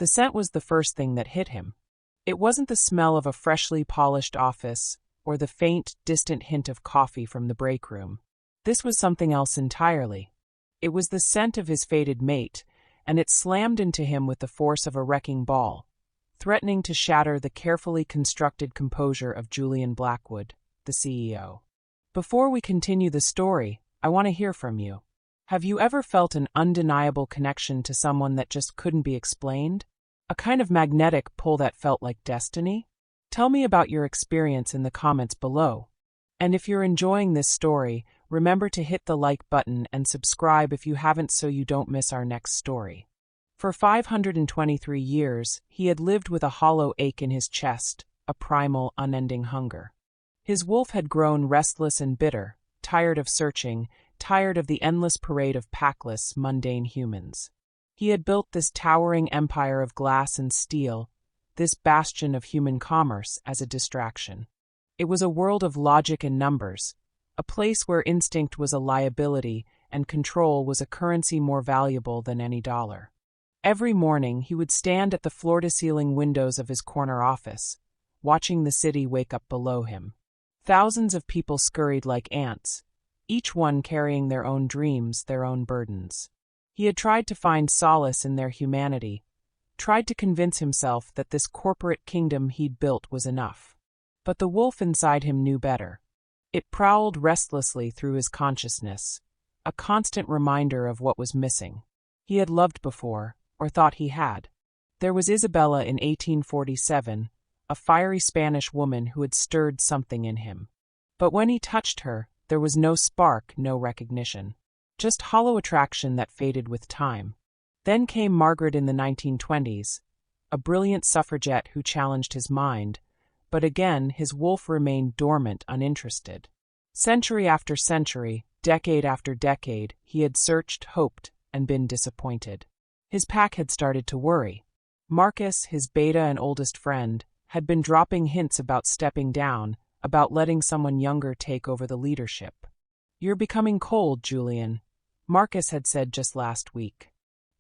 The scent was the first thing that hit him. It wasn't the smell of a freshly polished office or the faint, distant hint of coffee from the break room. This was something else entirely. It was the scent of his fated mate, and it slammed into him with the force of a wrecking ball, threatening to shatter the carefully constructed composure of Julian Blackwood, the CEO. Before we continue the story, I want to hear from you. Have you ever felt an undeniable connection to someone that just couldn't be explained? A kind of magnetic pull that felt like destiny? Tell me about your experience in the comments below. And if you're enjoying this story, remember to hit the like button and subscribe if you haven't so you don't miss our next story. For 523 years, he had lived with a hollow ache in his chest, a primal, unending hunger. His wolf had grown restless and bitter, tired of searching, tired of the endless parade of packless, mundane humans. He had built this towering empire of glass and steel, this bastion of human commerce, as a distraction. It was a world of logic and numbers, a place where instinct was a liability and control was a currency more valuable than any dollar. Every morning he would stand at the floor-to-ceiling windows of his corner office, watching the city wake up below him. Thousands of people scurried like ants, each one carrying their own dreams, their own burdens. He had tried to find solace in their humanity, tried to convince himself that this corporate kingdom he'd built was enough. But the wolf inside him knew better. It prowled restlessly through his consciousness, a constant reminder of what was missing. He had loved before, or thought he had. There was Isabella in 1847, a fiery Spanish woman who had stirred something in him. But when he touched her, there was no spark, no recognition. Just hollow attraction that faded with time. Then came Margaret in the 1920s, a brilliant suffragette who challenged his mind, but again his wolf remained dormant, uninterested. Century after century, decade after decade, he had searched, hoped, and been disappointed. His pack had started to worry. Marcus, his beta and oldest friend, had been dropping hints about stepping down, about letting someone younger take over the leadership. "You're becoming cold, Julian," Marcus had said just last week.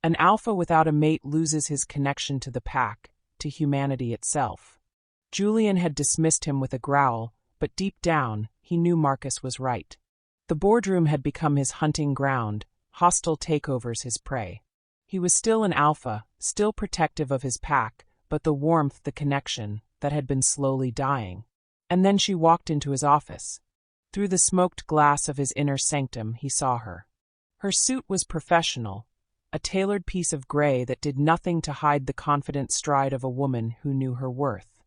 An alpha without a mate loses his connection to the pack, to humanity itself. Julian had dismissed him with a growl, but deep down, he knew Marcus was right. The boardroom had become his hunting ground, hostile takeovers his prey. He was still an alpha, still protective of his pack, but the warmth, the connection, that had been slowly dying. And then she walked into his office. Through the smoked glass of his inner sanctum, he saw her. Her suit was professional, a tailored piece of gray that did nothing to hide the confident stride of a woman who knew her worth.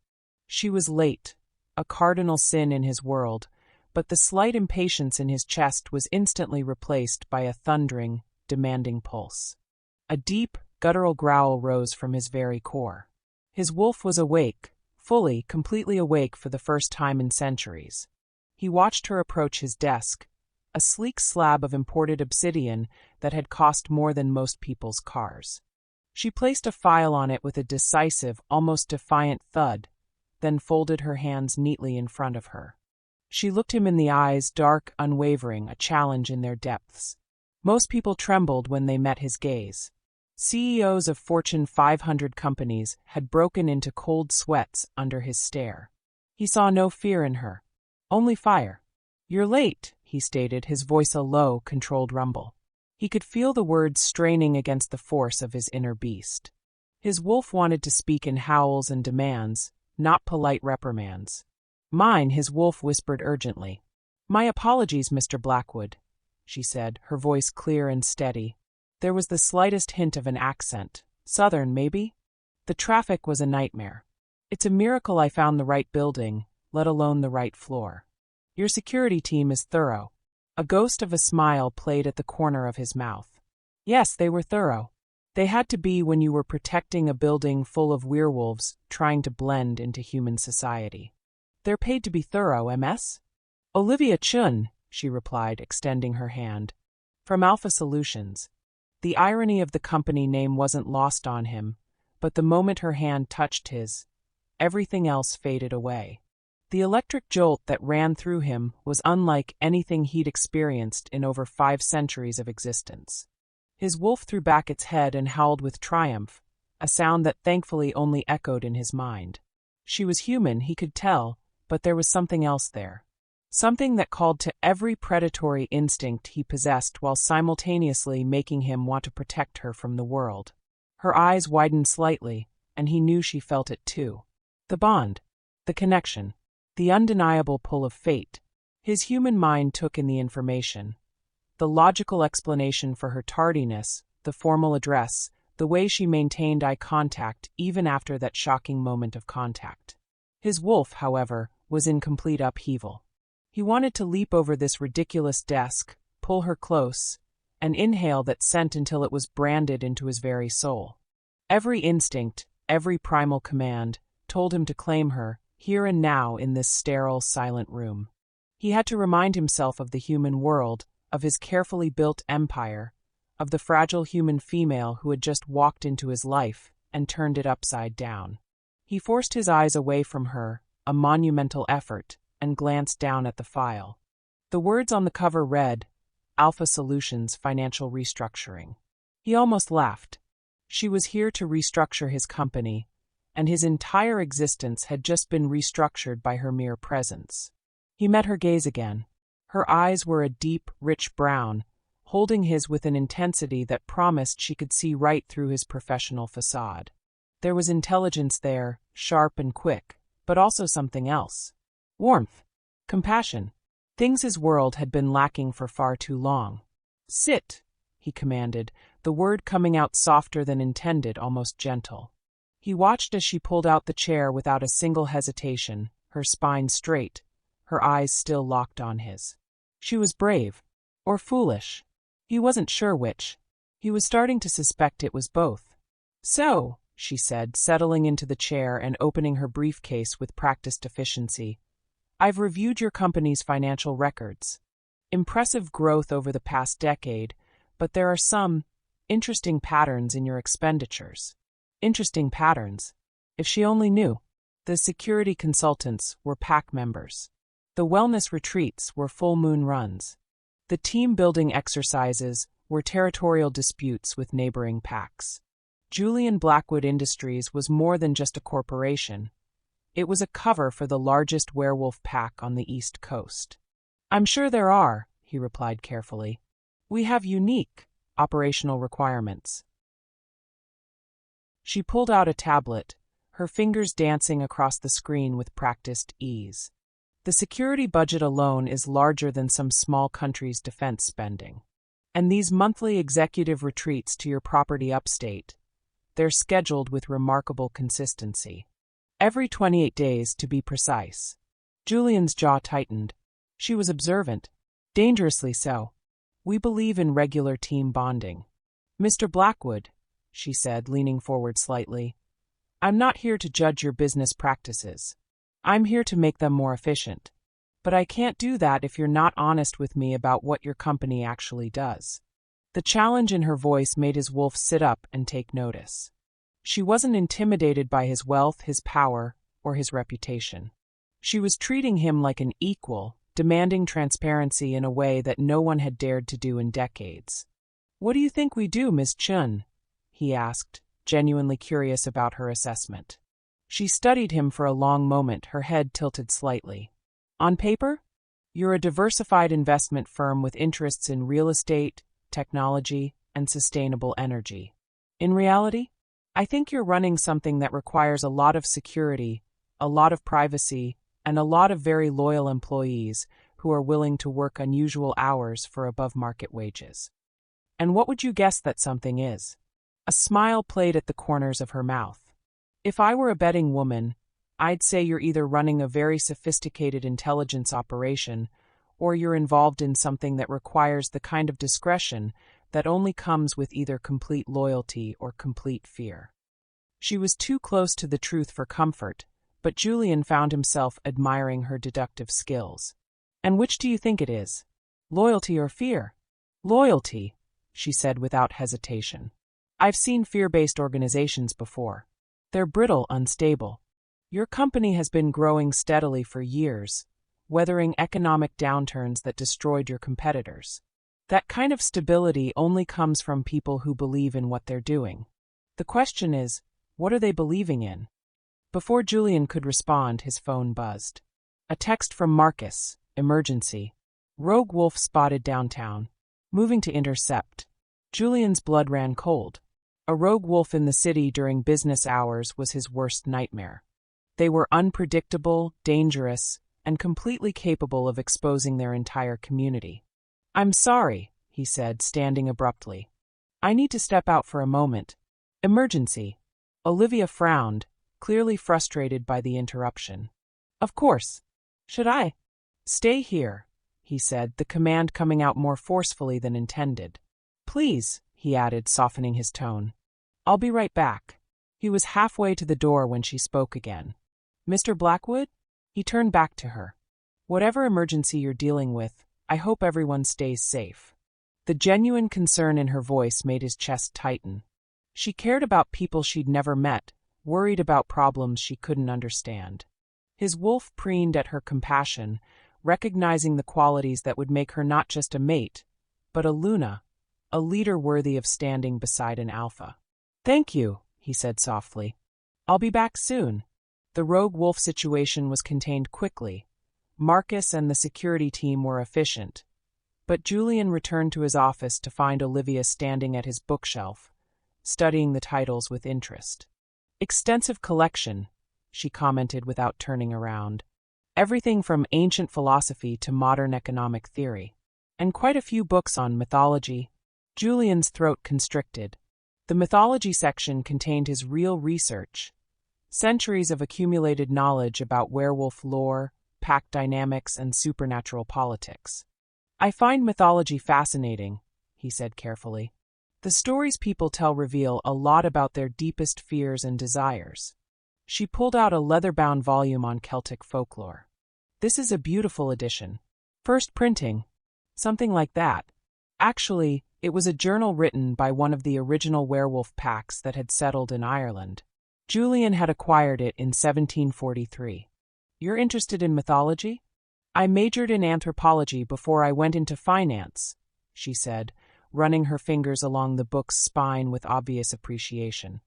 She was late, a cardinal sin in his world, but the slight impatience in his chest was instantly replaced by a thundering, demanding pulse. A deep, guttural growl rose from his very core. His wolf was awake, fully, completely awake for the first time in centuries. He watched her approach his desk, a sleek slab of imported obsidian that had cost more than most people's cars. She placed a file on it with a decisive, almost defiant thud, then folded her hands neatly in front of her. She looked him in the eyes, dark, unwavering, a challenge in their depths. Most people trembled when they met his gaze. CEOs of Fortune 500 companies had broken into cold sweats under his stare. He saw no fear in her, only fire. "You're late," he stated, his voice a low, controlled rumble. He could feel the words straining against the force of his inner beast. His wolf wanted to speak in howls and demands, not polite reprimands. "Mine," his wolf whispered urgently. "My apologies, Mr. Blackwood," she said, her voice clear and steady. There was the slightest hint of an accent. Southern, maybe? The traffic was a nightmare. "It's a miracle I found the right building, let alone the right floor. Your security team is thorough." A ghost of a smile played at the corner of his mouth. Yes, they were thorough. They had to be when you were protecting a building full of werewolves trying to blend into human society. "They're paid to be thorough, MS?" "Olivia Chun," she replied, extending her hand. "From Alpha Solutions." The irony of the company name wasn't lost on him, but the moment her hand touched his, everything else faded away. The electric jolt that ran through him was unlike anything he'd experienced in over 5 centuries of existence. His wolf threw back its head and howled with triumph, a sound that thankfully only echoed in his mind. She was human, he could tell, but there was something else there. Something that called to every predatory instinct he possessed while simultaneously making him want to protect her from the world. Her eyes widened slightly, and he knew she felt it too. The bond, the connection, the undeniable pull of fate. His human mind took in the information. The logical explanation for her tardiness, the formal address, the way she maintained eye contact even after that shocking moment of contact. His wolf, however, was in complete upheaval. He wanted to leap over this ridiculous desk, pull her close, and inhale that scent until it was branded into his very soul. Every instinct, every primal command, told him to claim her, here and now in this sterile, silent room. He had to remind himself of the human world, of his carefully built empire, of the fragile human female who had just walked into his life and turned it upside down. He forced his eyes away from her, a monumental effort, and glanced down at the file. The words on the cover read, Alpha Solutions Financial Restructuring. He almost laughed. She was here to restructure his company, and his entire existence had just been restructured by her mere presence. He met her gaze again. Her eyes were a deep, rich brown, holding his with an intensity that promised she could see right through his professional facade. There was intelligence there, sharp and quick, but also something else. Warmth. Compassion. Things his world had been lacking for far too long. Sit, he commanded, the word coming out softer than intended, almost gentle. He watched as she pulled out the chair without a single hesitation, her spine straight, her eyes still locked on his. She was brave. Or foolish. He wasn't sure which. He was starting to suspect it was both. So, she said, settling into the chair and opening her briefcase with practiced efficiency, I've reviewed your company's financial records. Impressive growth over the past decade, but there are some interesting patterns in your expenditures. Interesting patterns. If she only knew. The security consultants were PAC members. The wellness retreats were full moon runs. The team-building exercises were territorial disputes with neighboring PACs. Julian Blackwood Industries was more than just a corporation. It was a cover for the largest werewolf pack on the East Coast. I'm sure there are, he replied carefully. We have unique operational requirements. She pulled out a tablet, her fingers dancing across the screen with practiced ease. The security budget alone is larger than some small country's defense spending. And these monthly executive retreats to your property upstate, they're scheduled with remarkable consistency. Every 28 days, to be precise. Julian's jaw tightened. She was observant. Dangerously so. We believe in regular team bonding. Mr. Blackwood, she said, leaning forward slightly, I'm not here to judge your business practices. I'm here to make them more efficient. But I can't do that if you're not honest with me about what your company actually does. The challenge in her voice made his wolf sit up and take notice. She wasn't intimidated by his wealth, his power, or his reputation. She was treating him like an equal, demanding transparency in a way that no one had dared to do in decades. What do you think we do, Ms. Chun? He asked, genuinely curious about her assessment. She studied him for a long moment, her head tilted slightly. On paper, you're a diversified investment firm with interests in real estate, technology, and sustainable energy. In reality, I think you're running something that requires a lot of security, a lot of privacy, and a lot of very loyal employees who are willing to work unusual hours for above-market wages. And what would you guess that something is? A smile played at the corners of her mouth. If I were a betting woman, I'd say you're either running a very sophisticated intelligence operation, or you're involved in something that requires the kind of discretion that only comes with either complete loyalty or complete fear. She was too close to the truth for comfort, but Julian found himself admiring her deductive skills. And which do you think it is? Loyalty or fear? Loyalty, she said without hesitation. I've seen fear-based organizations before. They're brittle, unstable. Your company has been growing steadily for years, weathering economic downturns that destroyed your competitors. That kind of stability only comes from people who believe in what they're doing. The question is, What are they believing in? Before Julian could respond, his phone buzzed. A text from Marcus. Emergency. Rogue wolf spotted downtown. Moving to intercept. Julian's blood ran cold. A rogue wolf in the city during business hours was his worst nightmare. They were unpredictable, dangerous, and completely capable of exposing their entire community. "I'm sorry," he said, standing abruptly. "I need to step out for a moment. Emergency." Olivia frowned, clearly frustrated by the interruption. "Of course. Should I?" "Stay here," he said, the command coming out more forcefully than intended. "Please," he added, softening his tone. "I'll be right back." He was halfway to the door when she spoke again. "Mr. Blackwood?" He turned back to her. "Whatever emergency you're dealing with, I hope everyone stays safe." The genuine concern in her voice made his chest tighten. She cared about people she'd never met, worried about problems she couldn't understand. His wolf preened at her compassion, recognizing the qualities that would make her not just a mate, but a Luna, a leader worthy of standing beside an alpha. "Thank you," he said softly. "I'll be back soon." The rogue wolf situation was contained quickly. Marcus and the security team were efficient. But Julian returned to his office to find Olivia standing at his bookshelf, studying the titles with interest. "Extensive collection," she commented without turning around. "Everything from ancient philosophy to modern economic theory. And quite a few books on mythology." Julian's throat constricted. The mythology section contained his real research. Centuries of accumulated knowledge about werewolf lore, pack dynamics, and supernatural politics. "I find mythology fascinating," he said carefully. "The stories people tell reveal a lot about their deepest fears and desires." She pulled out a leather-bound volume on Celtic folklore. "This is a beautiful edition. First printing. Something like that. Actually, it was a journal written by one of the original werewolf packs that had settled in Ireland. Julian had acquired it in 1743. You're interested in mythology?" "I majored in anthropology before I went into finance," she said, running her fingers along the book's spine with obvious appreciation.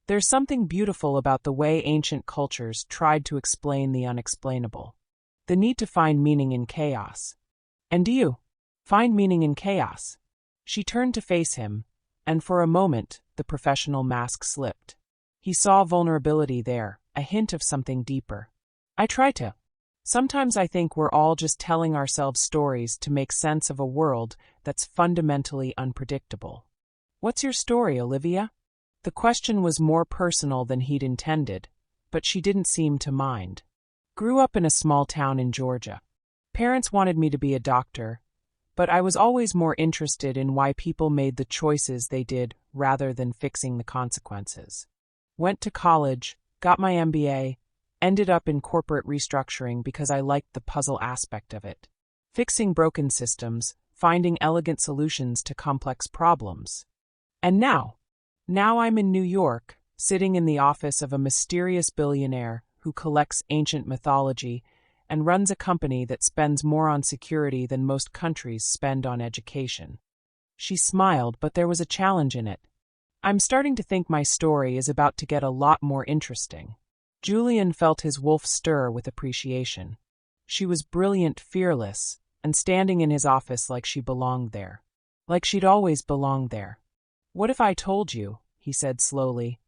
"There's something beautiful about the way ancient cultures tried to explain the unexplainable. The need to find meaning in chaos. And do you find meaning in chaos?" She turned to face him, and for a moment the professional mask slipped. He saw vulnerability there, a hint of something deeper. "I try to. Sometimes I think we're all just telling ourselves stories to make sense of a world that's fundamentally unpredictable." "What's your story, Olivia?" The question was more personal than he'd intended, but she didn't seem to mind. "Grew up in a small town in Georgia. Parents wanted me to be a doctor, but I was always more interested in why people made the choices they did rather than fixing the consequences. Went to college, got my MBA, ended up in corporate restructuring because I liked the puzzle aspect of it. Fixing broken systems, finding elegant solutions to complex problems. And now I'm in New York, sitting in the office of a mysterious billionaire who collects ancient mythology and runs a company that spends more on security than most countries spend on education." She smiled, but there was a challenge in it. "I'm starting to think my story is about to get a lot more interesting." Julian felt his wolf stir with appreciation. She was brilliant, fearless, and standing in his office like she belonged there. Like she'd always belonged there. "What if I told you," he said slowly,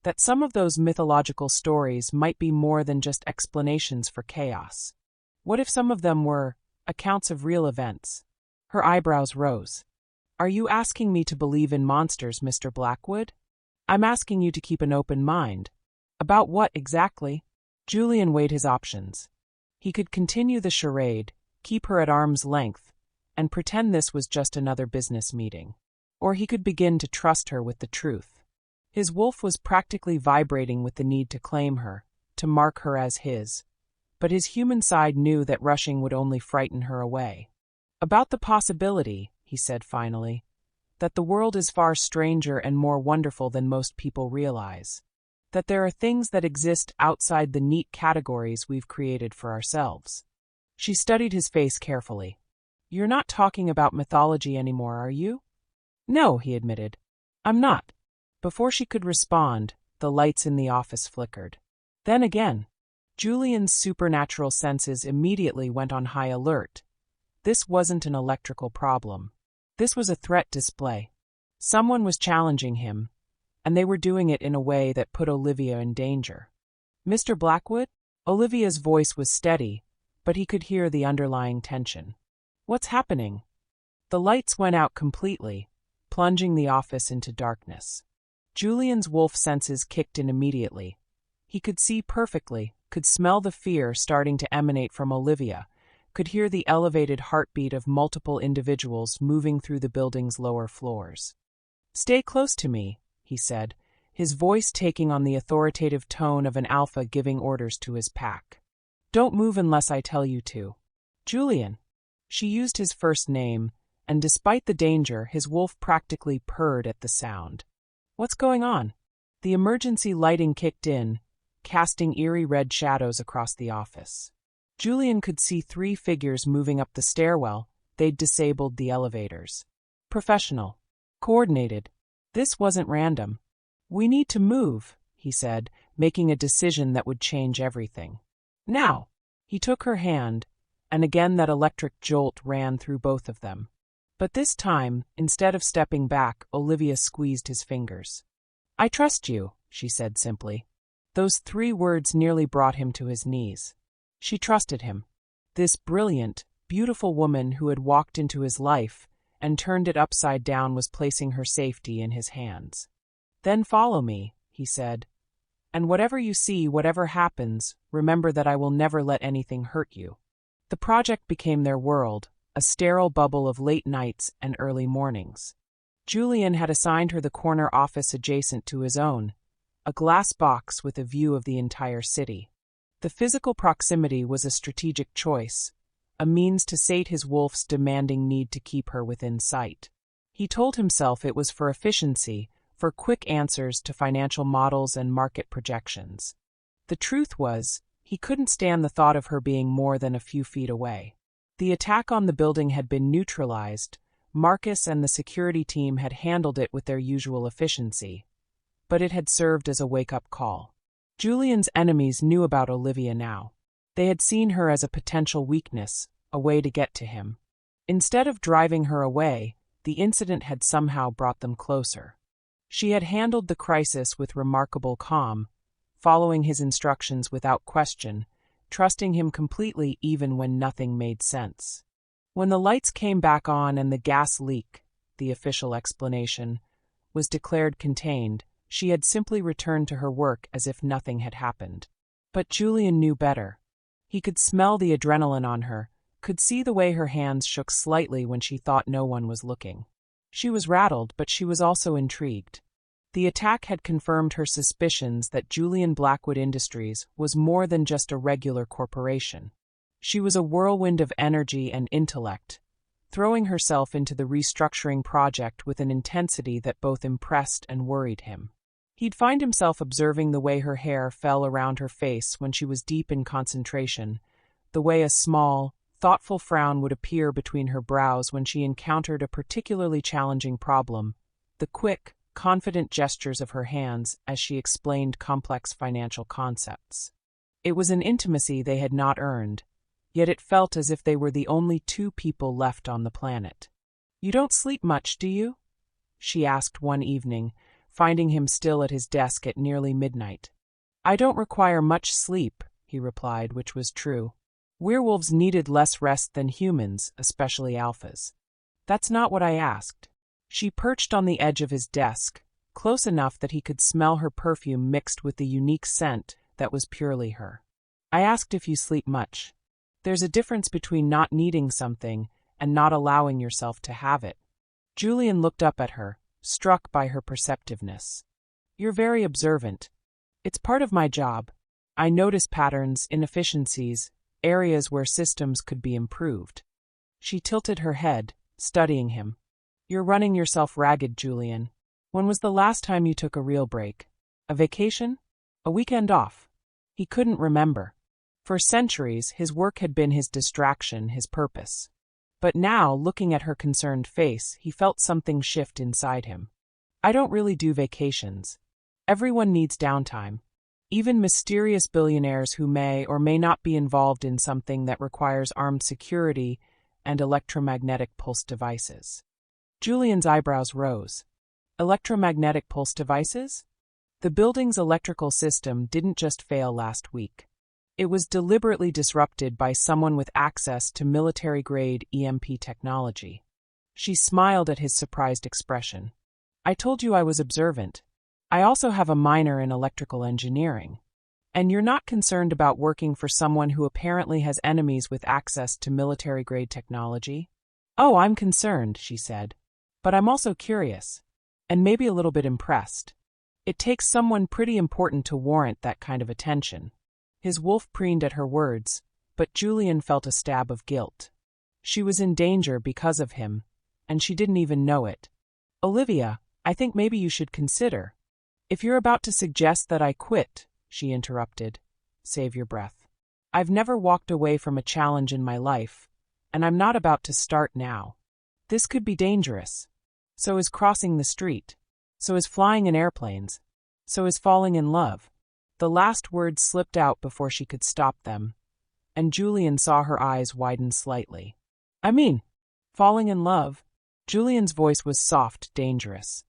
"that some of those mythological stories might be more than just explanations for chaos? What if some of them were accounts of real events?" Her eyebrows rose. "Are you asking me to believe in monsters, Mr. Blackwood?" "I'm asking you to keep an open mind." "About what exactly?" Julian weighed his options. He could continue the charade, keep her at arm's length, and pretend this was just another business meeting. Or he could begin to trust her with the truth. His wolf was practically vibrating with the need to claim her, to mark her as his. But his human side knew that rushing would only frighten her away. "About the possibility," he said finally, "that the world is far stranger and more wonderful than most people realize. That there are things that exist outside the neat categories we've created for ourselves." She studied his face carefully. "You're not talking about mythology anymore, are you?" "No," he admitted. "I'm not." Before she could respond, the lights in the office flickered. Then again. Julian's supernatural senses immediately went on high alert. This wasn't an electrical problem. This was a threat display. Someone was challenging him, and they were doing it in a way that put Olivia in danger. "Mr. Blackwood?" Olivia's voice was steady, but he could hear the underlying tension. "What's happening?" The lights went out completely, plunging the office into darkness. Julian's wolf senses kicked in immediately. He could see perfectly, could smell the fear starting to emanate from Olivia, could hear the elevated heartbeat of multiple individuals moving through the building's lower floors. "Stay close to me," he said, his voice taking on the authoritative tone of an alpha giving orders to his pack. "Don't move unless I tell you to." "Julian." She used his first name, and despite the danger, his wolf practically purred at the sound. "What's going on?" The emergency lighting kicked in, casting eerie red shadows across the office. Julian could see 3 figures moving up the stairwell. They'd disabled the elevators. Professional. Coordinated. This wasn't random. "We need to move," he said, making a decision that would change everything. "Now!" He took her hand, and again that electric jolt ran through both of them. But this time, instead of stepping back, Olivia squeezed his fingers. "I trust you," she said simply. Those 3 words nearly brought him to his knees. She trusted him. This brilliant, beautiful woman who had walked into his life and turned it upside down was placing her safety in his hands. "Then follow me," he said. "And whatever you see, whatever happens, remember that I will never let anything hurt you." The project became their world, a sterile bubble of late nights and early mornings. Julian had assigned her the corner office adjacent to his own, a glass box with a view of the entire city. The physical proximity was a strategic choice, a means to sate his wolf's demanding need to keep her within sight. He told himself it was for efficiency, for quick answers to financial models and market projections. The truth was, he couldn't stand the thought of her being more than a few feet away. The attack on the building had been neutralized. Marcus and the security team had handled it with their usual efficiency, but it had served as a wake-up call. Julian's enemies knew about Olivia now. They had seen her as a potential weakness, a way to get to him. Instead of driving her away, the incident had somehow brought them closer. She had handled the crisis with remarkable calm, following his instructions without question, trusting him completely even when nothing made sense. When the lights came back on and the gas leak, the official explanation, was declared contained, she had simply returned to her work as if nothing had happened. But Julian knew better. He could smell the adrenaline on her, could see the way her hands shook slightly when she thought no one was looking. She was rattled, but she was also intrigued. The attack had confirmed her suspicions that Julian Blackwood Industries was more than just a regular corporation. She was a whirlwind of energy and intellect, throwing herself into the restructuring project with an intensity that both impressed and worried him. He'd find himself observing the way her hair fell around her face when she was deep in concentration, the way a small, thoughtful frown would appear between her brows when she encountered a particularly challenging problem, the quick, confident gestures of her hands as she explained complex financial concepts. It was an intimacy they had not earned, yet it felt as if they were the only 2 people left on the planet. "You don't sleep much, do you?" she asked one evening, finding him still at his desk at nearly midnight. "I don't require much sleep," he replied, which was true. Werewolves needed less rest than humans, especially alphas. "That's not what I asked." She perched on the edge of his desk, close enough that he could smell her perfume mixed with the unique scent that was purely her. "I asked if you sleep much. There's a difference between not needing something and not allowing yourself to have it." Julian looked up at her, struck by her perceptiveness. "You're very observant. It's part of my job. I notice patterns, inefficiencies, areas where systems could be improved." She tilted her head, studying him. "You're running yourself ragged, Julian. When was the last time you took a real break? A vacation? A weekend off?" He couldn't remember. For centuries, his work had been his distraction, his purpose. But now, looking at her concerned face, he felt something shift inside him. "I don't really do vacations. Everyone needs downtime. Even mysterious billionaires who may or may not be involved in something that requires armed security and electromagnetic pulse devices. Julian's eyebrows rose. Electromagnetic pulse devices? The building's electrical system didn't just fail last week. It was deliberately disrupted by someone with access to military-grade EMP technology. She smiled at his surprised expression. I told you I was observant. I also have a minor in electrical engineering. And you're not concerned about working for someone who apparently has enemies with access to military-grade technology? Oh, I'm concerned, she said. But I'm also curious. And maybe a little bit impressed. It takes someone pretty important to warrant that kind of attention. His wolf preened at her words, but Julian felt a stab of guilt. She was in danger because of him, and she didn't even know it. Olivia, I think maybe you should consider. If you're about to suggest that I quit, she interrupted. Save your breath. I've never walked away from a challenge in my life, and I'm not about to start now. This could be dangerous. So is crossing the street. So is flying in airplanes. So is falling in love. The last words slipped out before she could stop them, and Julian saw her eyes widen slightly. I mean, falling in love? Julian's voice was soft, dangerous.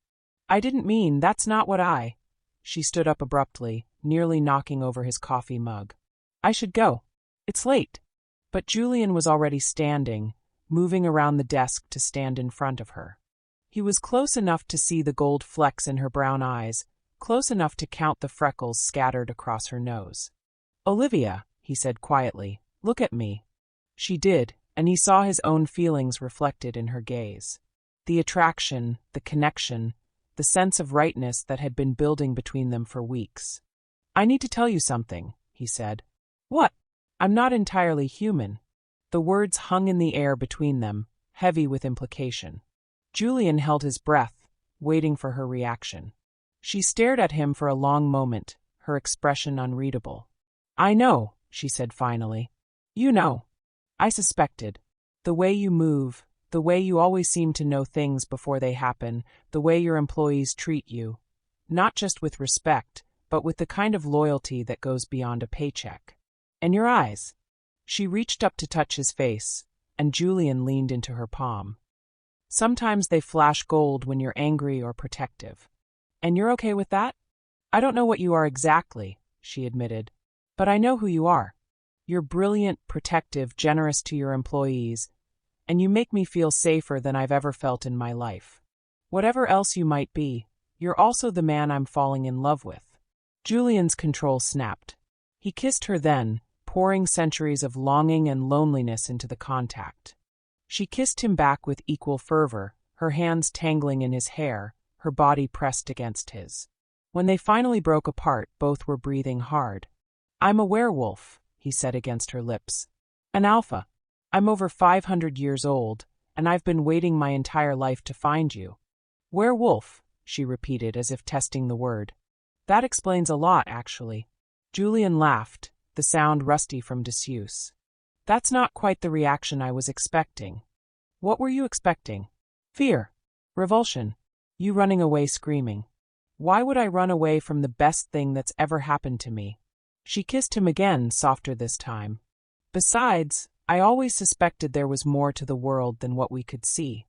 I didn't mean, that's not what I... She stood up abruptly, nearly knocking over his coffee mug. I should go. It's late. But Julian was already standing, moving around the desk to stand in front of her. He was close enough to see the gold flecks in her brown eyes, close enough to count the freckles scattered across her nose. Olivia, he said quietly, look at me. She did, and he saw his own feelings reflected in her gaze. The attraction, the connection, the sense of rightness that had been building between them for weeks. I need to tell you something, he said. What? I'm not entirely human. The words hung in the air between them, heavy with implication. Julian held his breath, waiting for her reaction. She stared at him for a long moment, her expression unreadable. I know, she said finally. You know. I suspected. The way you move, the way you always seem to know things before they happen, the way your employees treat you. Not just with respect, but with the kind of loyalty that goes beyond a paycheck. And your eyes. She reached up to touch his face, and Julian leaned into her palm. Sometimes they flash gold when you're angry or protective. And you're okay with that? I don't know what you are exactly, she admitted. But I know who you are. You're brilliant, protective, generous to your employees, and you make me feel safer than I've ever felt in my life. Whatever else you might be, you're also the man I'm falling in love with. Julian's control snapped. He kissed her then, pouring centuries of longing and loneliness into the contact. She kissed him back with equal fervor, her hands tangling in his hair, her body pressed against his. When they finally broke apart, both were breathing hard. I'm a werewolf, he said against her lips. An alpha. I'm over 500 years old, and I've been waiting my entire life to find you. Werewolf, she repeated as if testing the word. That explains a lot, actually. Julian laughed, the sound rusty from disuse. That's not quite the reaction I was expecting. What were you expecting? Fear. Revulsion. You running away screaming. Why would I run away from the best thing that's ever happened to me? She kissed him again, softer this time. Besides, I always suspected there was more to the world than what we could see.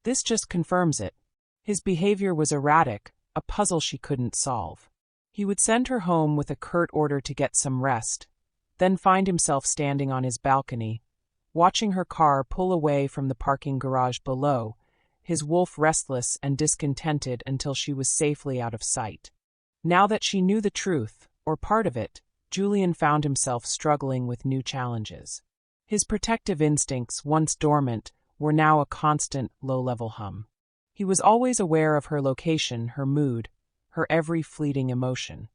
This just confirms it. His behavior was erratic, a puzzle she couldn't solve. He would send her home with a curt order to get some rest, then find himself standing on his balcony, watching her car pull away from the parking garage below, his wolf restless and discontented until she was safely out of sight. Now that she knew the truth, or part of it, Julian found himself struggling with new challenges. His protective instincts, once dormant, were now a constant, low-level hum. He was always aware of her location, her mood, her every fleeting emotion.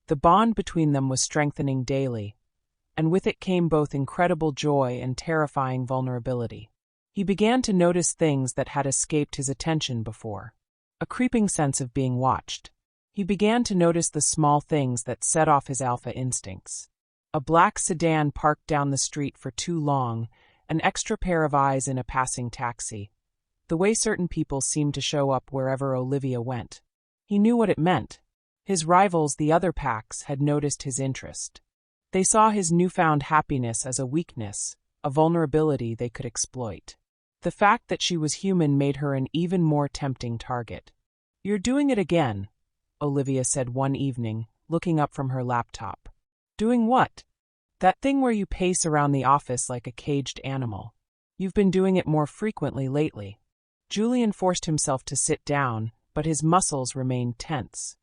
The bond between them was strengthening daily, and with it came both incredible joy and terrifying vulnerability. He began to notice things that had escaped his attention before. A creeping sense of being watched. He began to notice the small things that set off his alpha instincts. A black sedan parked down the street for too long, an extra pair of eyes in a passing taxi. The way certain people seemed to show up wherever Olivia went. He knew what it meant. His rivals, the other packs, had noticed his interest. They saw his newfound happiness as a weakness, a vulnerability they could exploit. The fact that she was human made her an even more tempting target. "You're doing it again," Olivia said one evening, looking up from her laptop. "Doing what?" "That thing where you pace around the office like a caged animal. You've been doing it more frequently lately." Julian forced himself to sit down, but his muscles remained tense.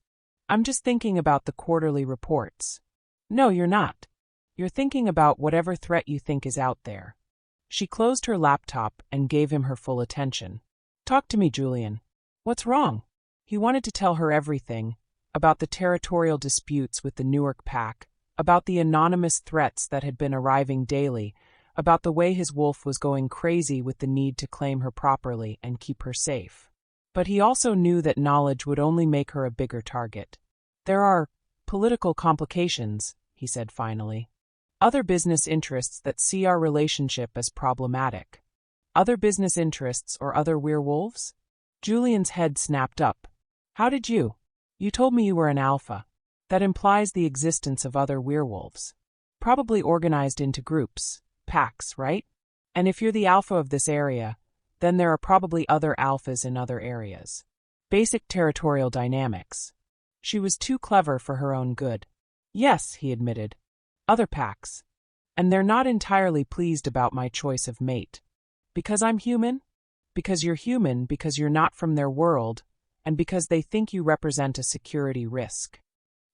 "I'm just thinking about the quarterly reports." "No, you're not. You're thinking about whatever threat you think is out there." She closed her laptop and gave him her full attention. "Talk to me, Julian. What's wrong?" He wanted to tell her everything, about the territorial disputes with the Newark pack, about the anonymous threats that had been arriving daily, about the way his wolf was going crazy with the need to claim her properly and keep her safe. But he also knew that knowledge would only make her a bigger target. "There are political complications," he said finally. "Other business interests that see our relationship as problematic." "Other business interests or other werewolves?" Julian's head snapped up. "How did you? You told me you were an alpha. That implies the existence of other werewolves. Probably organized into groups, packs, right? And if you're the alpha of this area, then there are probably other alphas in other areas. Basic territorial dynamics." She was too clever for her own good. "Yes," he admitted. "Other packs. And they're not entirely pleased about my choice of mate. Because I'm human? Because you're human, because you're not from their world, and because they think you represent a security risk."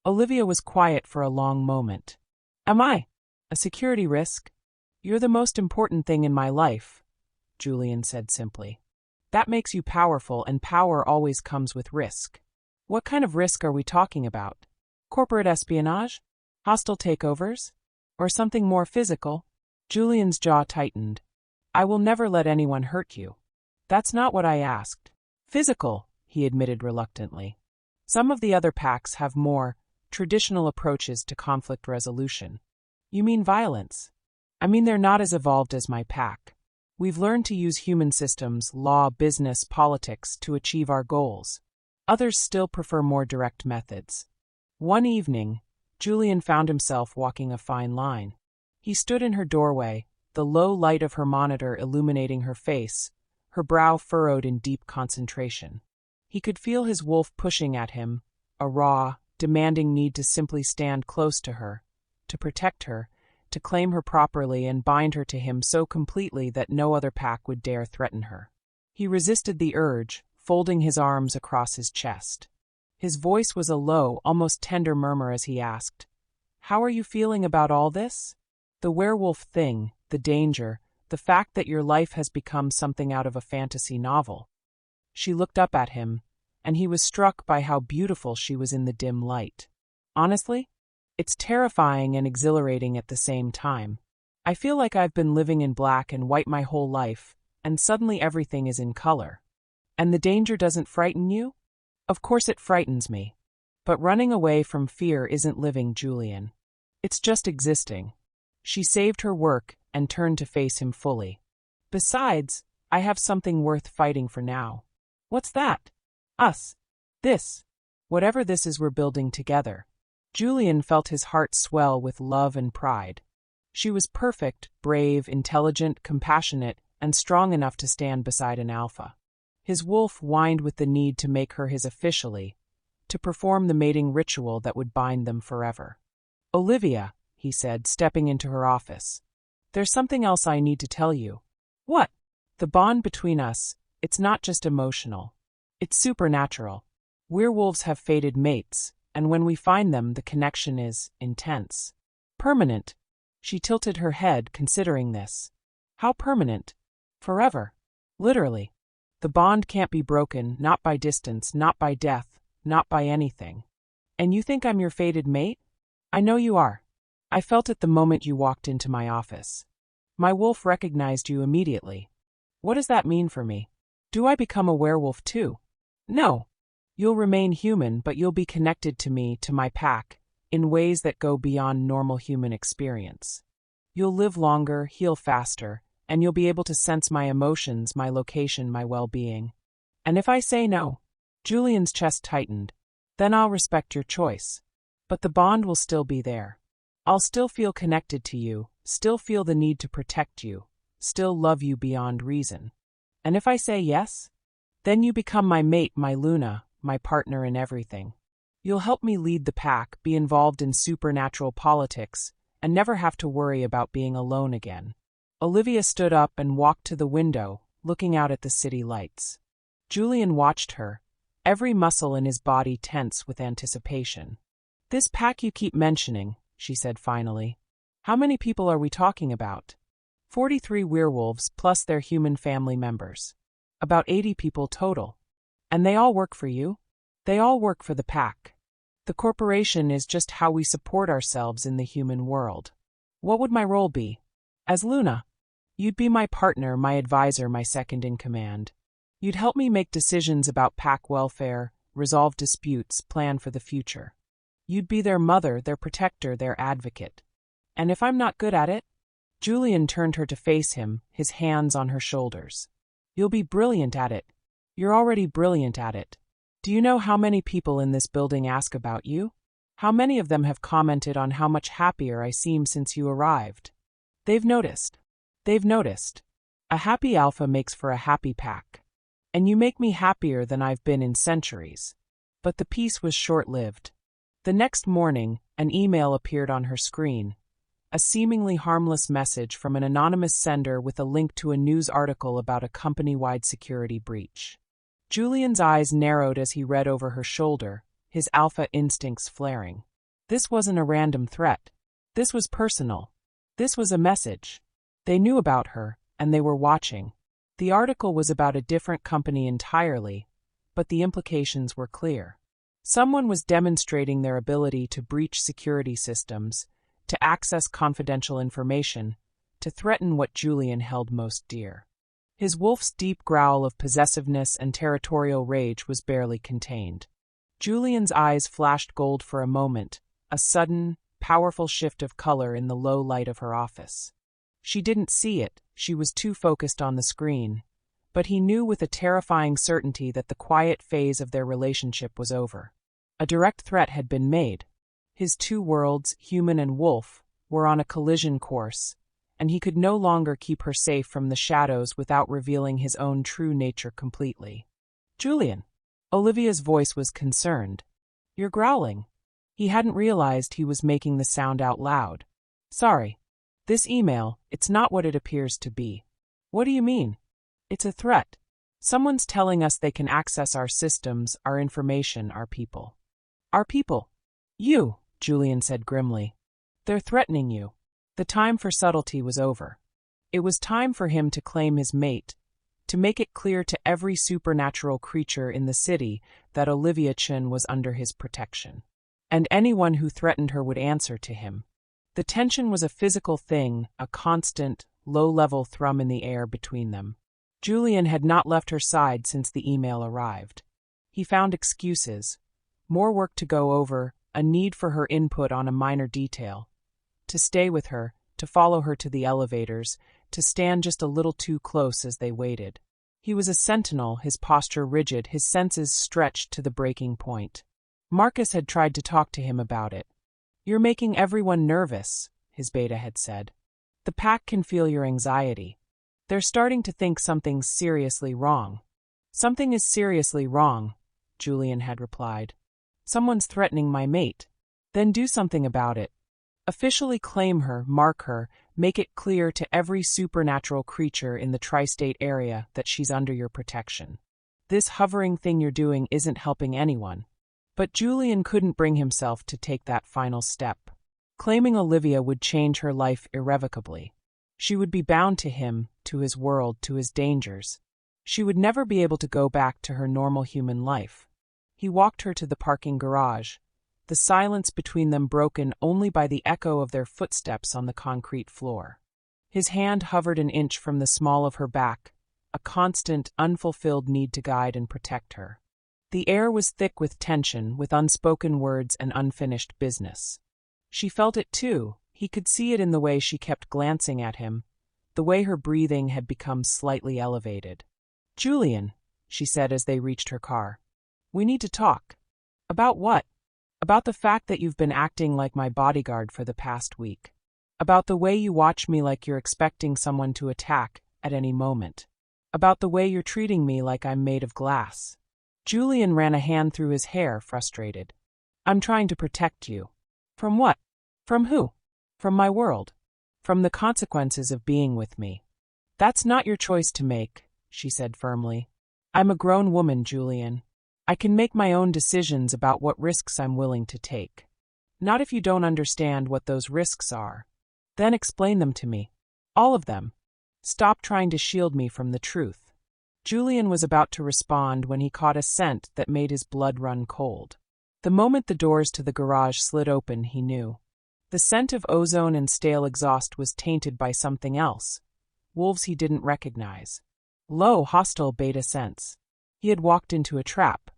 Olivia was quiet for a long moment. "Am I? A security risk?" "You're the most important thing in my life," Julian said simply. "That makes you powerful, and power always comes with risk." "What kind of risk are we talking about? Corporate espionage? Hostile takeovers? Or something more physical?" Julian's jaw tightened. "I will never let anyone hurt you." "That's not what I asked." "Physical," he admitted reluctantly. "Some of the other packs have more traditional approaches to conflict resolution." "You mean violence?" "I mean they're not as evolved as my pack. We've learned to use human systems, law, business, politics to achieve our goals. Others still prefer more direct methods." One evening, Julian found himself walking a fine line. He stood in her doorway, the low light of her monitor illuminating her face, her brow furrowed in deep concentration. He could feel his wolf pushing at him, a raw, demanding need to simply stand close to her, to protect her, to claim her properly and bind her to him so completely that no other pack would dare threaten her. He resisted the urge, folding his arms across his chest. His voice was a low, almost tender murmur as he asked, "How are you feeling about all this? The werewolf thing, the danger, the fact that your life has become something out of a fantasy novel." She looked up at him, and he was struck by how beautiful she was in the dim light. "Honestly, it's terrifying and exhilarating at the same time. I feel like I've been living in black and white my whole life, and suddenly everything is in color." "And the danger doesn't frighten you?" "Of course it frightens me. But running away from fear isn't living, Julian. It's just existing." She saved her work and turned to face him fully. "Besides, I have something worth fighting for now." "What's that?" "Us. This. Whatever this is we're building together." Julian felt his heart swell with love and pride. She was perfect, brave, intelligent, compassionate, and strong enough to stand beside an alpha. His wolf whined with the need to make her his officially, to perform the mating ritual that would bind them forever. "Olivia," he said, stepping into her office. "There's something else I need to tell you." "What?" "The bond between us, it's not just emotional. It's supernatural. Werewolves have fated mates, and when we find them, the connection is intense. Permanent." She tilted her head, considering this. "How permanent?" "Forever. Literally. The bond can't be broken, not by distance, not by death, not by anything." "And you think I'm your fated mate?" "I know you are. I felt it the moment you walked into my office. My wolf recognized you immediately." "What does that mean for me? Do I become a werewolf too?" "No. You'll remain human, but you'll be connected to me, to my pack, in ways that go beyond normal human experience. You'll live longer, heal faster, and you'll be able to sense my emotions, my location, my well-being." "And if I say no?" Julian's chest tightened. Then I'll respect your choice. But the bond will still be there. I'll still feel connected to you, still feel the need to protect you, still love you beyond reason. And if I say yes, then you become my mate, my Luna, my partner in everything. You'll help me lead the pack, be involved in supernatural politics, and never have to worry about being alone again. Olivia stood up and walked to the window, looking out at the city lights. Julian watched her, every muscle in his body tense with anticipation. This pack you keep mentioning, she said finally. How many people are we talking about? 43 werewolves plus their human family members. About 80 people total. And they all work for you? They all work for the pack. The corporation is just how we support ourselves in the human world. What would my role be? As Luna, you'd be my partner, my advisor, my second in command. You'd help me make decisions about pack welfare, resolve disputes, plan for the future. You'd be their mother, their protector, their advocate. And if I'm not good at it? Julian turned her to face him, his hands on her shoulders. You'll be brilliant at it. You're already brilliant at it. Do you know how many people in this building ask about you? How many of them have commented on how much happier I seem since you arrived? They've noticed. They've noticed. A happy alpha makes for a happy pack. And you make me happier than I've been in centuries. But the peace was short-lived. The next morning, an email appeared on her screen. A seemingly harmless message from an anonymous sender with a link to a news article about a company-wide security breach. Julian's eyes narrowed as he read over her shoulder, his alpha instincts flaring. This wasn't a random threat. This was personal. This was a message. They knew about her, and they were watching. The article was about a different company entirely, but the implications were clear. Someone was demonstrating their ability to breach security systems, to access confidential information, to threaten what Julian held most dear. His wolf's deep growl of possessiveness and territorial rage was barely contained. Julian's eyes flashed gold for a moment, a sudden, powerful shift of color in the low light of her office. She didn't see it, she was too focused on the screen, but he knew with a terrifying certainty that the quiet phase of their relationship was over. A direct threat had been made. His two worlds, human and wolf, were on a collision course, and he could no longer keep her safe from the shadows without revealing his own true nature completely. Julian. Olivia's voice was concerned. You're growling. He hadn't realized he was making the sound out loud. Sorry. This email, it's not what it appears to be. What do you mean? It's a threat. Someone's telling us they can access our systems, our information, our people. Our people? You, Julian said grimly. They're threatening you. The time for subtlety was over. It was time for him to claim his mate, to make it clear to every supernatural creature in the city that Olivia Chen was under his protection. And anyone who threatened her would answer to him. The tension was a physical thing, a constant, low-level thrum in the air between them. Julian had not left her side since the email arrived. He found excuses, more work to go over, a need for her input on a minor detail. To stay with her, to follow her to the elevators, to stand just a little too close as they waited. He was a sentinel, his posture rigid, his senses stretched to the breaking point. Marcus had tried to talk to him about it. You're making everyone nervous, his beta had said. The pack can feel your anxiety. They're starting to think something's seriously wrong. Something is seriously wrong, Julian had replied. Someone's threatening my mate. Then do something about it. Officially claim her, mark her, make it clear to every supernatural creature in the tri-state area that she's under your protection. This hovering thing you're doing isn't helping anyone. But Julian couldn't bring himself to take that final step. Claiming Olivia would change her life irrevocably. She would be bound to him, to his world, to his dangers. She would never be able to go back to her normal human life. He walked her to the parking garage, the silence between them broken only by the echo of their footsteps on the concrete floor. His hand hovered an inch from the small of her back, a constant, unfulfilled need to guide and protect her. The air was thick with tension, with unspoken words and unfinished business. She felt it too. He could see it in the way she kept glancing at him, the way her breathing had become slightly elevated. Julian, she said as they reached her car. We need to talk. About what? About the fact that you've been acting like my bodyguard for the past week. About the way you watch me like you're expecting someone to attack at any moment. About the way you're treating me like I'm made of glass. Julian ran a hand through his hair, frustrated. I'm trying to protect you. From what? From who? From my world. From the consequences of being with me. That's not your choice to make, she said firmly. I'm a grown woman, Julian. I can make my own decisions about what risks I'm willing to take. Not if you don't understand what those risks are. Then explain them to me. All of them. Stop trying to shield me from the truth. Julian was about to respond when he caught a scent that made his blood run cold. The moment the doors to the garage slid open, he knew. The scent of ozone and stale exhaust was tainted by something else. Wolves he didn't recognize. Low, hostile beta scents. He had walked into a trap.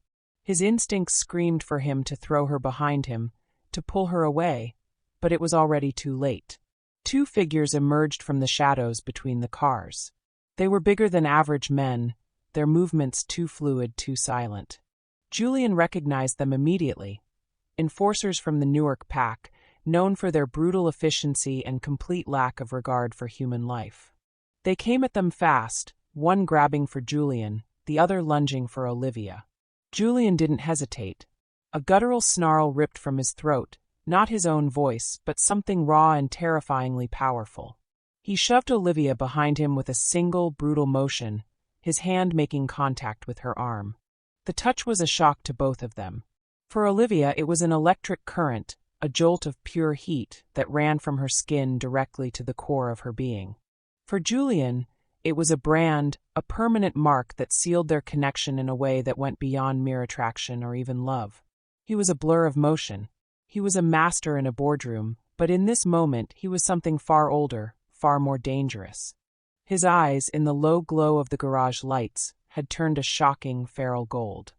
His instincts screamed for him to throw her behind him, to pull her away, but it was already too late. Two figures emerged from the shadows between the cars. They were bigger than average men, their movements too fluid, too silent. Julian recognized them immediately. Enforcers from the Newark pack, known for their brutal efficiency and complete lack of regard for human life. They came at them fast, one grabbing for Julian, the other lunging for Olivia. Julian didn't hesitate. A guttural snarl ripped from his throat, not his own voice, but something raw and terrifyingly powerful. He shoved Olivia behind him with a single, brutal motion, his hand making contact with her arm. The touch was a shock to both of them. For Olivia, it was an electric current, a jolt of pure heat that ran from her skin directly to the core of her being. For Julian, it was a brand, a permanent mark that sealed their connection in a way that went beyond mere attraction or even love. He was a blur of motion. He was a master in a boardroom, but in this moment he was something far older, far more dangerous. His eyes, in the low glow of the garage lights, had turned a shocking, feral gold.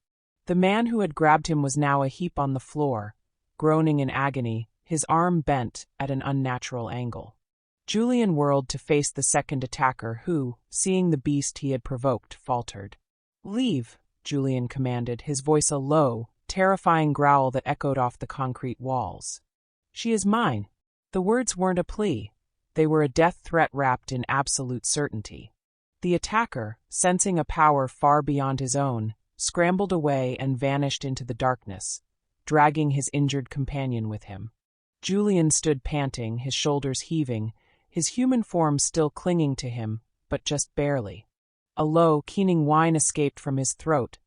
The man who had grabbed him was now a heap on the floor, groaning in agony, his arm bent at an unnatural angle. Julian whirled to face the second attacker who, seeing the beast he had provoked, faltered. "Leave," Julian commanded, his voice a low, terrifying growl that echoed off the concrete walls. "She is mine." The words weren't a plea. They were a death threat wrapped in absolute certainty. The attacker, sensing a power far beyond his own, scrambled away and vanished into the darkness, dragging his injured companion with him. Julian stood panting, his shoulders heaving, his human form still clinging to him, but just barely. A low, keening whine escaped from his throat,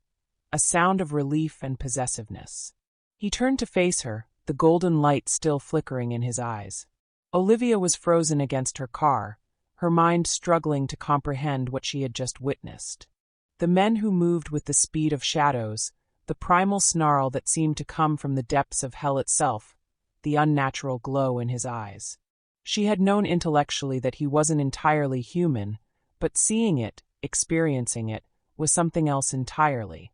a sound of relief and possessiveness. He turned to face her, the golden light still flickering in his eyes. Olivia was frozen against her car, her mind struggling to comprehend what she had just witnessed. The men who moved with the speed of shadows, the primal snarl that seemed to come from the depths of hell itself, the unnatural glow in his eyes. She had known intellectually that he wasn't entirely human, but seeing it, experiencing it, was something else entirely.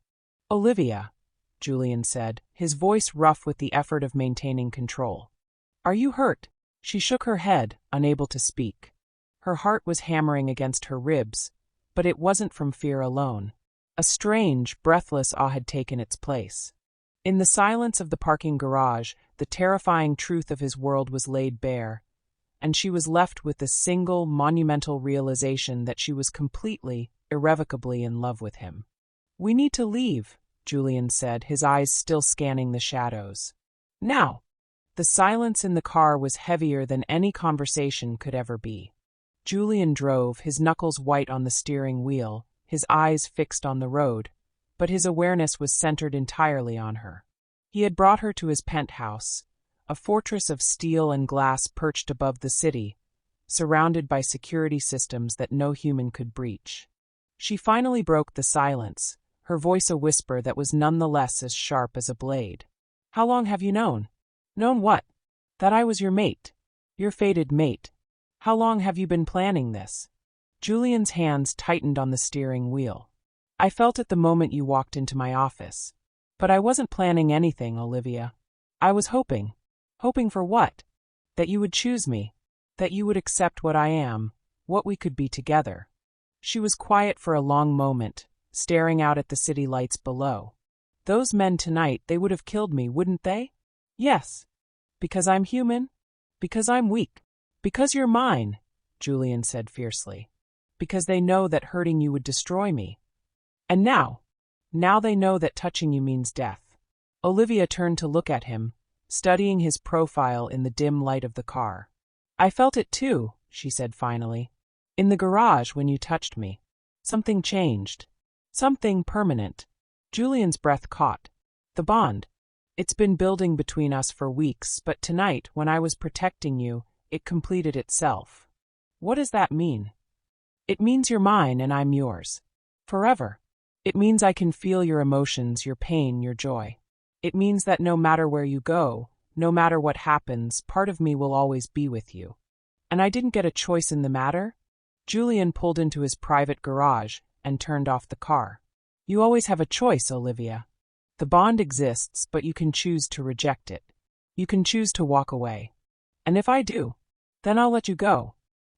"Olivia," Julian said, his voice rough with the effort of maintaining control. "Are you hurt?" She shook her head, unable to speak. Her heart was hammering against her ribs, but it wasn't from fear alone. A strange, breathless awe had taken its place. In the silence of the parking garage, the terrifying truth of his world was laid bare, and she was left with the single, monumental realization that she was completely, irrevocably in love with him. "We need to leave," Julian said, his eyes still scanning the shadows. "Now." The silence in the car was heavier than any conversation could ever be. Julian drove, his knuckles white on the steering wheel, his eyes fixed on the road, but his awareness was centered entirely on her. He had brought her to his penthouse, a fortress of steel and glass perched above the city, surrounded by security systems that no human could breach. She finally broke the silence, her voice a whisper that was nonetheless as sharp as a blade. "How long have you known?" "Known what?" "That I was your mate. Your fated mate. How long have you been planning this?" Julian's hands tightened on the steering wheel. "I felt it the moment you walked into my office. But I wasn't planning anything, Olivia. I was hoping. Hoping for what? That you would choose me. That you would accept what I am, what we could be together." She was quiet for a long moment, staring out at the city lights below. Those men tonight, they would have killed me, wouldn't they? Yes. Because I'm human? Because I'm weak? Because you're mine, Julian said fiercely. Because they know that hurting you would destroy me. And now they know that touching you means death. Olivia turned to look at him, studying his profile in the dim light of the car. I felt it too, she said finally. In the garage when you touched me. Something changed. Something permanent. Julian's breath caught. The bond. It's been building between us for weeks, but tonight, when I was protecting you, it completed itself. What does that mean? It means you're mine and I'm yours. Forever. It means I can feel your emotions, your pain, your joy. It means that no matter where you go, no matter what happens, part of me will always be with you. And I didn't get a choice in the matter? Julian pulled into his private garage and turned off the car. You always have a choice, Olivia. The bond exists, but you can choose to reject it. You can choose to walk away. And if I do, then I'll let you go.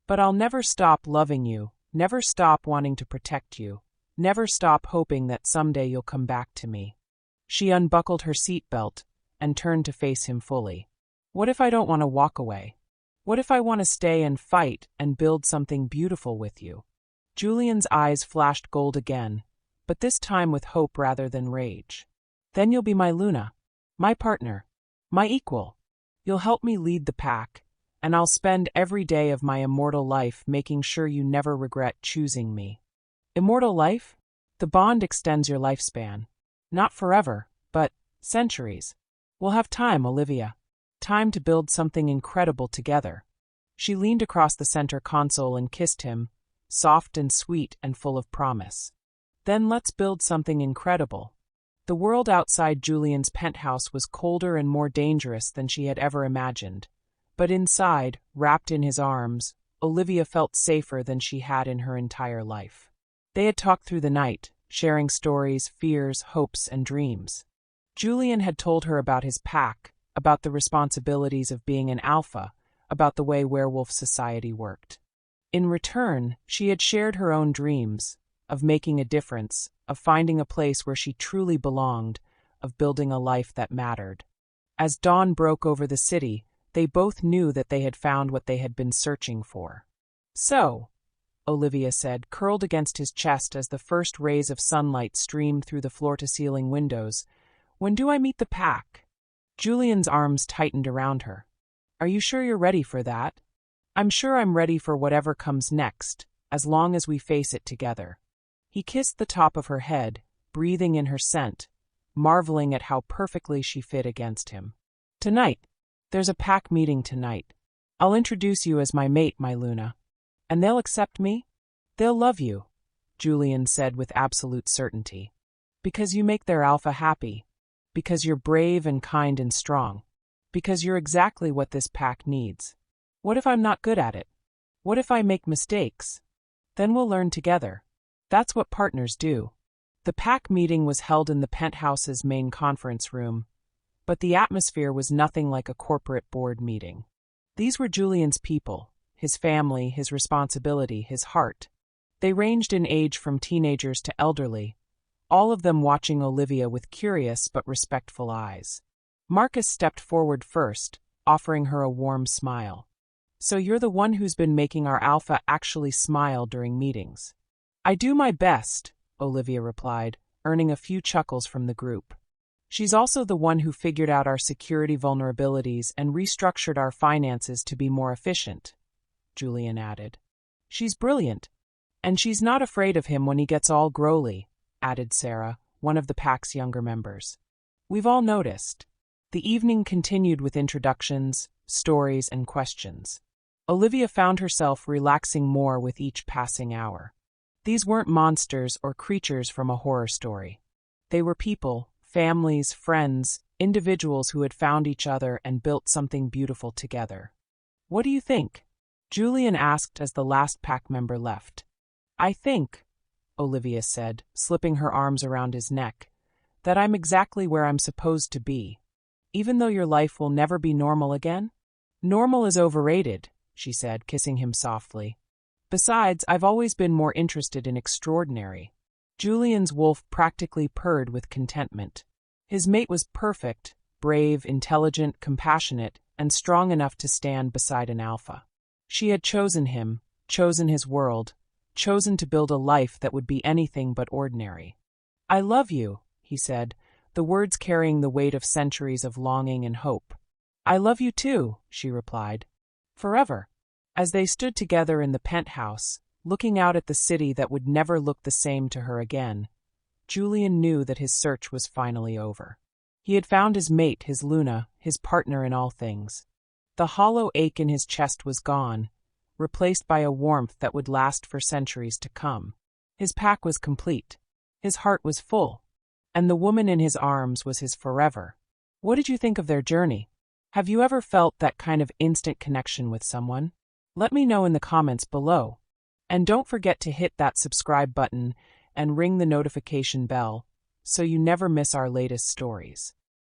But I'll never stop loving you, never stop wanting to protect you, never stop hoping that someday you'll come back to me. She unbuckled her seatbelt and turned to face him fully. What if I don't want to walk away? What if I want to stay and fight and build something beautiful with you? Julian's eyes flashed gold again, but this time with hope rather than rage. Then you'll be my Luna, my partner, my equal. You'll help me lead the pack, and I'll spend every day of my immortal life making sure you never regret choosing me. Immortal life? The bond extends your lifespan. Not forever, but centuries. We'll have time, Olivia. Time to build something incredible together. She leaned across the center console and kissed him, soft and sweet and full of promise. Then let's build something incredible. The world outside Julian's penthouse was colder and more dangerous than she had ever imagined. But inside, wrapped in his arms, Olivia felt safer than she had in her entire life. They had talked through the night, sharing stories, fears, hopes, and dreams. Julian had told her about his pack, about the responsibilities of being an alpha, about the way werewolf society worked. In return, she had shared her own dreams, of making a difference, of finding a place where she truly belonged, of building a life that mattered. As dawn broke over the city, they both knew that they had found what they had been searching for. So, Olivia said, curled against his chest as the first rays of sunlight streamed through the floor-to-ceiling windows, when do I meet the pack? Julian's arms tightened around her. Are you sure you're ready for that? I'm sure I'm ready for whatever comes next, as long as we face it together. He kissed the top of her head, breathing in her scent, marveling at how perfectly she fit against him. Tonight. There's a pack meeting tonight. I'll introduce you as my mate, my Luna. And they'll accept me? They'll love you, Julian said with absolute certainty. Because you make their alpha happy. Because you're brave and kind and strong. Because you're exactly what this pack needs. What if I'm not good at it? What if I make mistakes? Then we'll learn together. That's what partners do. The pack meeting was held in the penthouse's main conference room, but the atmosphere was nothing like a corporate board meeting. These were Julian's people, his family, his responsibility, his heart. They ranged in age from teenagers to elderly, all of them watching Olivia with curious but respectful eyes. Marcus stepped forward first, offering her a warm smile. So you're the one who's been making our alpha actually smile during meetings. I do my best, Olivia replied, earning a few chuckles from the group. She's also the one who figured out our security vulnerabilities and restructured our finances to be more efficient, Julian added. She's brilliant. And she's not afraid of him when he gets all growly, added Sarah, one of the pack's younger members. We've all noticed. The evening continued with introductions, stories, and questions. Olivia found herself relaxing more with each passing hour. These weren't monsters or creatures from a horror story. They were people, families, friends, individuals who had found each other and built something beautiful together. What do you think? Julian asked as the last pack member left. I think, Olivia said, slipping her arms around his neck, that I'm exactly where I'm supposed to be. Even though your life will never be normal again? Normal is overrated, she said, kissing him softly. Besides, I've always been more interested in extraordinary. Julian's wolf practically purred with contentment. His mate was perfect, brave, intelligent, compassionate, and strong enough to stand beside an alpha. She had chosen him, chosen his world, chosen to build a life that would be anything but ordinary. "I love you," he said, the words carrying the weight of centuries of longing and hope. "I love you too," she replied. "Forever." As they stood together in the penthouse, looking out at the city that would never look the same to her again, Julian knew that his search was finally over. He had found his mate, his Luna, his partner in all things. The hollow ache in his chest was gone, replaced by a warmth that would last for centuries to come. His pack was complete. His heart was full. And the woman in his arms was his forever. What did you think of their journey? Have you ever felt that kind of instant connection with someone? Let me know in the comments below. And don't forget to hit that subscribe button and ring the notification bell so you never miss our latest stories.